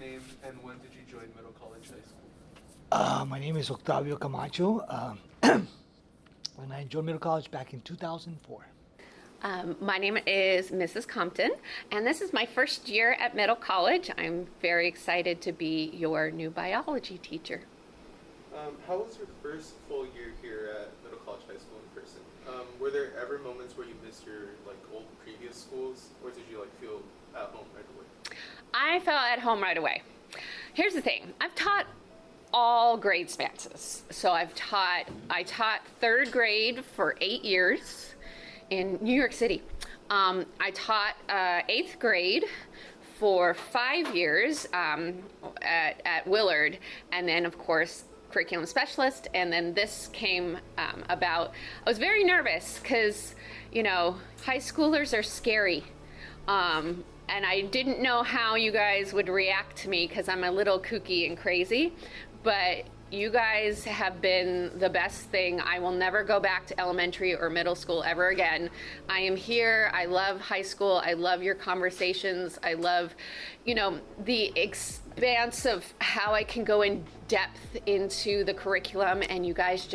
name and when did you join Middle College High School? My name is Octavio Camacho, and I joined Middle College back in 2004. My name is Mrs. Compton, and this is my first year at Middle College. I'm very excited to be your new biology teacher. How was your first full year here at Middle College High School in person? Were there ever moments where you missed your old previous schools, or did you feel at home right away? I felt at home right away. Here's the thing: I've taught all grade spans. So I taught third grade for 8 years in New York City. I taught eighth grade for 5 years at Willard, and then of course curriculum specialist. And then this came about. I was very nervous because high schoolers are scary. And I didn't know how you guys would react to me because I'm a little kooky and crazy, but you guys have been the best thing. I will never go back to elementary or middle school ever again. I am here. I love high school. I love your conversations. I love, the expanse of how I can go in depth into the curriculum, and you guys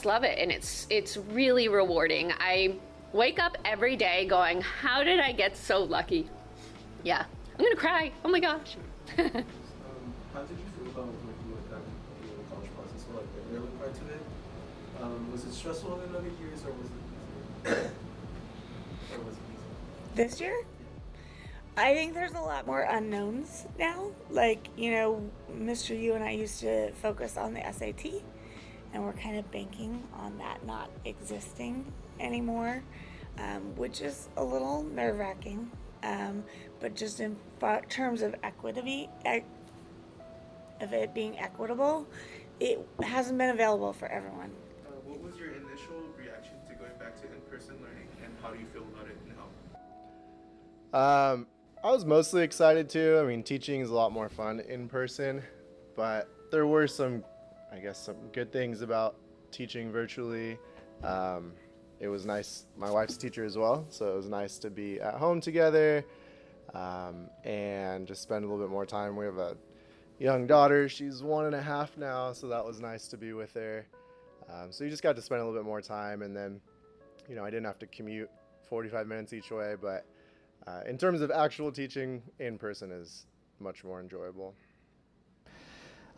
love it, and it's really rewarding. I wake up every day going, how did I get so lucky? Yeah, I'm gonna cry. Oh my gosh. How did you feel about working with them in the college process, or the early parts of it? Was it stressful in other years, or was it easy? This year? I think there's a lot more unknowns now. Mr. Yu and I used to focus on the SAT, and we're kind of banking on that not existing anymore, which is a little nerve-wracking. But just in terms of equity, of it being equitable, it hasn't been available for everyone. What was your initial reaction to going back to in-person learning, and how do you feel about it now? I was mostly excited too. I mean, teaching is a lot more fun in person, but there were some good things about teaching virtually. It was nice. My wife's a teacher as well, so it was nice to be at home together and just spend a little bit more time. We have a young daughter. She's 1.5 now, so that was nice to be with her. So you just got to spend a little bit more time, and then, I didn't have to commute 45 minutes each way, but in terms of actual teaching, in person is much more enjoyable.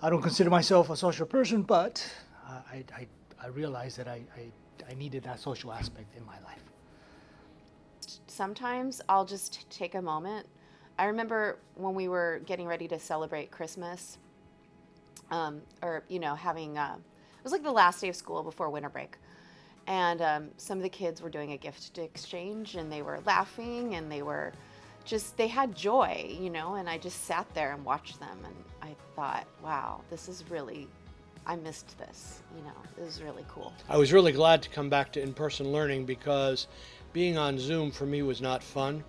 I don't consider myself a social person, but I realized that I needed that social aspect in my life. Sometimes I'll just take a moment. I remember when we were getting ready to celebrate Christmas, having, it was like the last day of school before winter break. And some of the kids were doing a gift exchange, and they were laughing, and they had joy, and I just sat there and watched them, and I thought, wow, I missed this, it was really cool. I was really glad to come back to in-person learning because being on Zoom for me was not fun.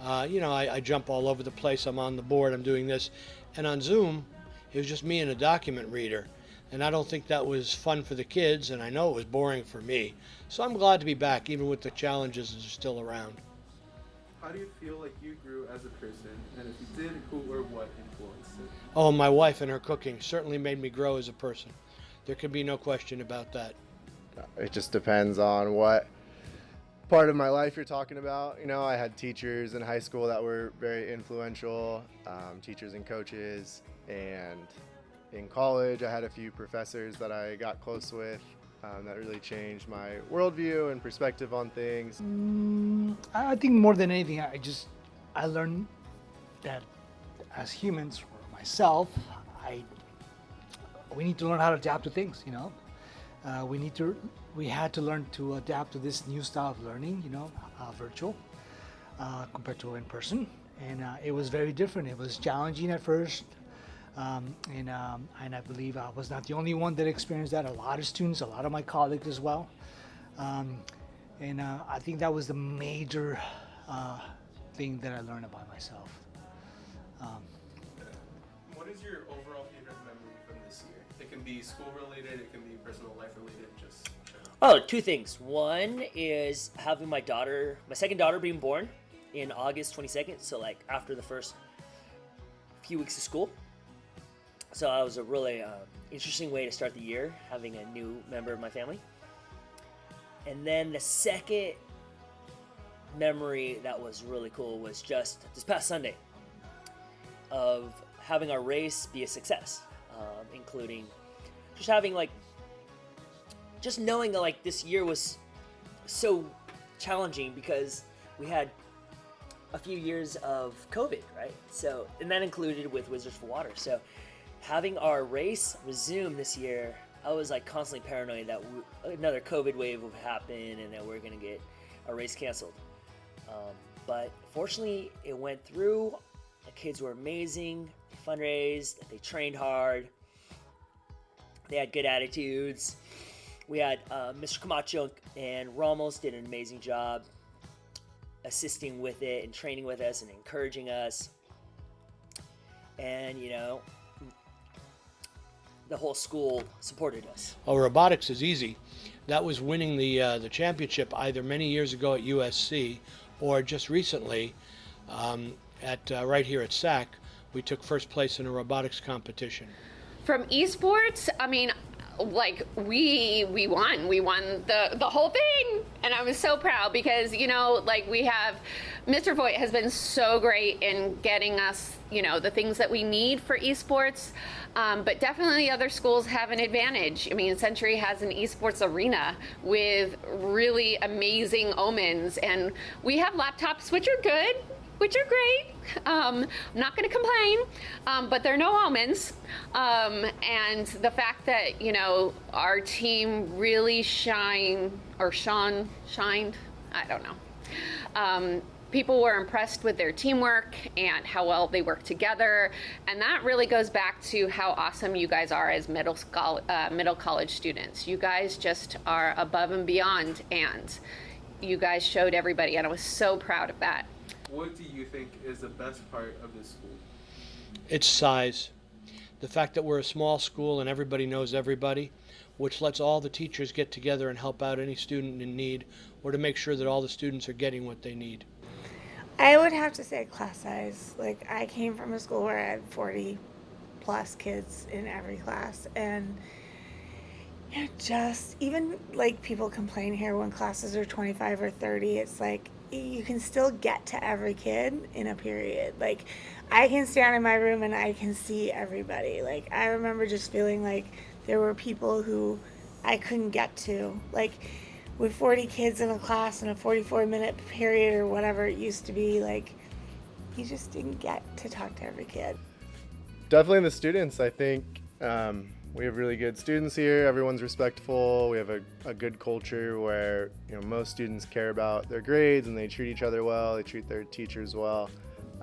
I jump all over the place. I'm on the board, I'm doing this. And on Zoom, it was just me and a document reader. And I don't think that was fun for the kids, and I know it was boring for me. So I'm glad to be back, even with the challenges that are still around. How do you feel like you grew as a person, and if you did, who or what influenced it? Oh, my wife and her cooking certainly made me grow as a person. There can be no question about that. It just depends on what part of my life you're talking about. I had teachers in high school that were very influential, teachers and coaches, and in college I had a few professors that I got close with that really changed my worldview and perspective on things. I think more than anything, I learned that as humans, or myself, we need to learn how to adapt to things. We had to learn to adapt to this new style of learning, virtual compared to in person, and it was very different. It was challenging at first. And I believe I was not the only one that experienced that. A lot of students, a lot of my colleagues as well. And I think that was the major thing that I learned about myself. What is your overall favorite memory from this year? It can be school related, it can be personal life related, just... Oh, two things. One is having my second daughter being born in August 22nd. So after the first few weeks of school. So that was a really interesting way to start the year, having a new member of my family. And then the second memory that was really cool was just this past Sunday of having our race be a success, including just having just knowing that this year was so challenging because we had a few years of COVID, right? So, and that included with Wizards for Water. So having our race resume this year, I was constantly paranoid that another COVID wave would happen and that we're gonna get our race canceled. But fortunately, it went through. The kids were amazing. They fundraised. They trained hard. They had good attitudes. We had Mr. Camacho and Ramos did an amazing job assisting with it and training with us and encouraging us. And the whole school supported us. Oh, robotics is easy. That was winning the championship either many years ago at USC or just recently at right here at SAC. We took first place in a robotics competition. From esports, I mean, we won the whole thing, and I was so proud because we have Mr. Voigt has been so great in getting us the things that we need for esports, but definitely other schools have an advantage. I mean, Century has an esports arena with really amazing omens, and we have laptops which are good, which are great. I'm not going to complain, but they're no omens. And the fact that, our team really shined, I don't know. People were impressed with their teamwork and how well they work together. And that really goes back to how awesome you guys are as middle college students. You guys just are above and beyond, and you guys showed everybody, and I was so proud of that. What do you think is the best part of this school? Its size. The fact that we're a small school and everybody knows everybody, which lets all the teachers get together and help out any student in need, or to make sure that all the students are getting what they need. I would have to say class size. I came from a school where I had 40 plus kids in every class, and just even people complain here when classes are 25 or 30, it's you can still get to every kid in a period. I can stand in my room and I can see everybody. I remember just feeling there were people who I couldn't get to. With 40 kids in a class in a 44-minute period or whatever it used to be, you just didn't get to talk to every kid. Definitely the students. I think we have really good students here. Everyone's respectful. We have a good culture where most students care about their grades and they treat each other well. They treat their teachers well.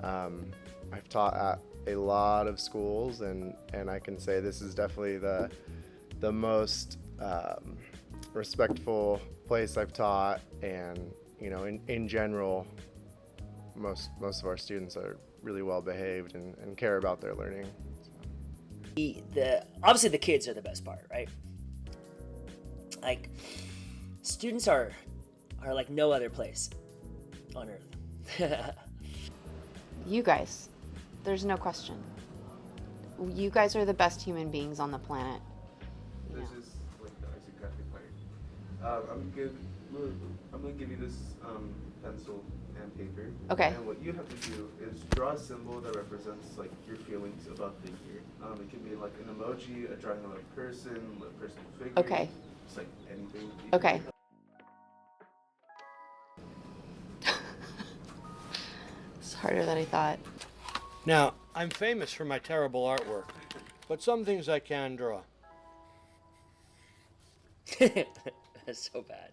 I've taught at a lot of schools, and I can say this is definitely the most respectful place I've taught. And in general, most of our students are really well behaved and care about their learning. Obviously the kids are the best part, right? Students are like no other place on earth. You guys, there's no question. You guys are the best human beings on the planet. This is the isographic part. I'm gonna give you this pencil and paper. Okay. And what you have to do is draw a symbol that represents your feelings about the year. It can be an emoji, a drawing of a person figure. Okay. Just anything. Okay. It's harder than I thought. Now, I'm famous for my terrible artwork, but some things I can draw. That's so bad.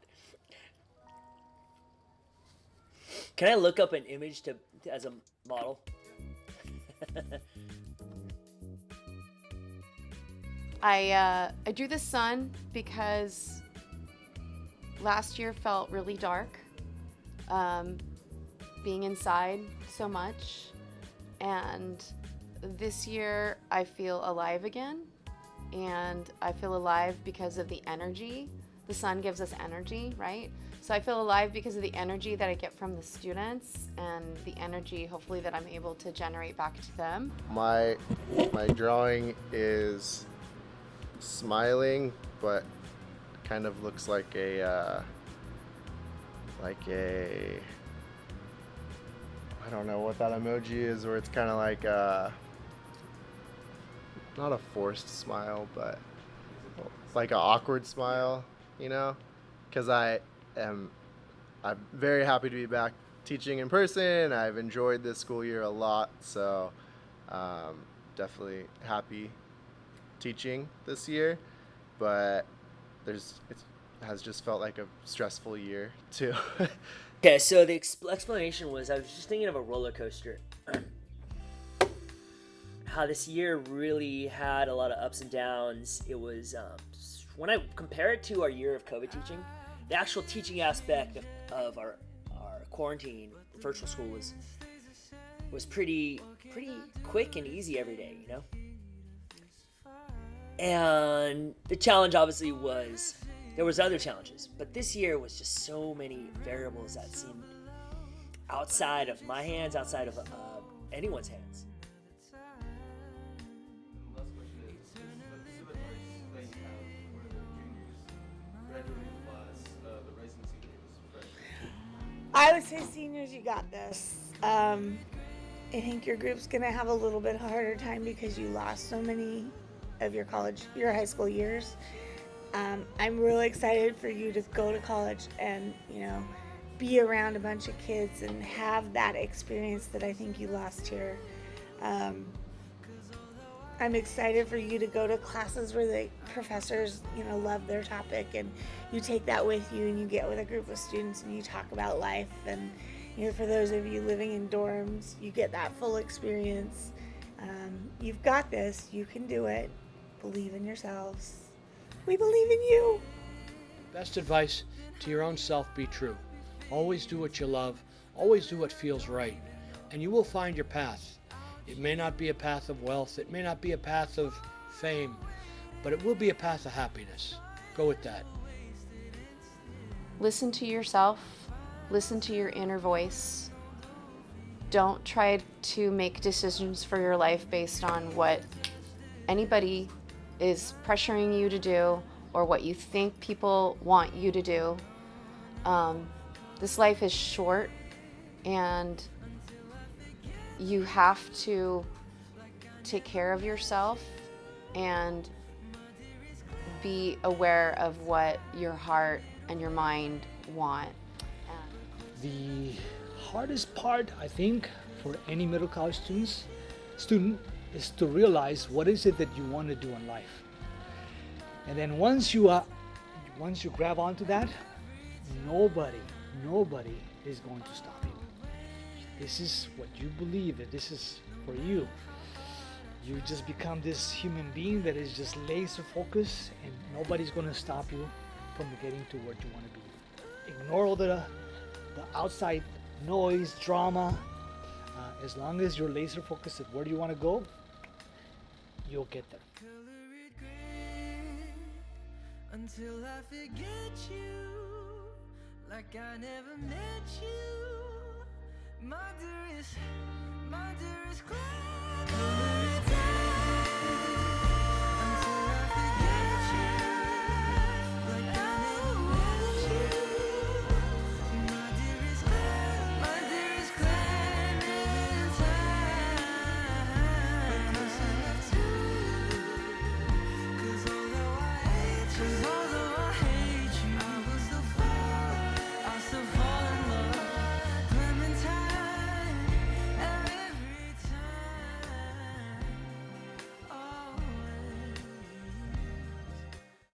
Can I look up an image as a model? I drew the sun because last year felt really dark, being inside so much, and this year I feel alive again, and I feel alive because of the energy the sun gives us energy, right? So I feel alive because of the energy that I get from the students and the energy, hopefully, that I'm able to generate back to them. My drawing is smiling, but kind of looks like a I don't know what that emoji is, where it's kind of like not a forced smile, but like an awkward smile, you know? Because I'm very happy to be back teaching in person. I've enjoyed this school year a lot, so definitely happy teaching this year, but it has just felt like a stressful year too. Okay, so the explanation was I was just thinking of a roller coaster. How this year really had a lot of ups and downs. It was, when I compare it to our year of COVID teaching, the actual teaching aspect of our quarantine virtual school was pretty quick and easy every day, you know? And the challenge obviously was, there was other challenges, but this year was just so many variables that seemed outside of my hands, outside of anyone's hands. The last question is the advice that you have for the juniors graduating class, the rising seniors, freshmen? I would say seniors, you got this. I think your group's gonna have a little bit harder time because you lost so many of your high school years. I'm really excited for you to go to college and, be around a bunch of kids and have that experience that I think you lost here. I'm excited for you to go to classes where the professors, love their topic, and you take that with you and you get with a group of students and you talk about life. And, for those of you living in dorms, you get that full experience. You've got this. You can do it. Believe in yourselves. We believe in you. Best advice to your own self: be true. Always do what you love. Always do what feels right. And you will find your path. It may not be a path of wealth. It may not be a path of fame. But it will be a path of happiness. Go with that. Listen to yourself. Listen to your inner voice. Don't try to make decisions for your life based on what anybody is pressuring you to do or what you think people want you to do. This life is short, and you have to take care of yourself and be aware of what your heart and your mind want. The hardest part, I think, for any middle college student is to realize what is it that you want to do in life. And then once you grab onto that, nobody is going to stop you. This is what you believe, that this is for you. You just become this human being that is just laser focused, and nobody's going to stop you from getting to where you want to be. Ignore all the outside noise, drama. As long as you're laser focused at where you want to go, you'll get there. Until I forget you, like I never met you. My dearest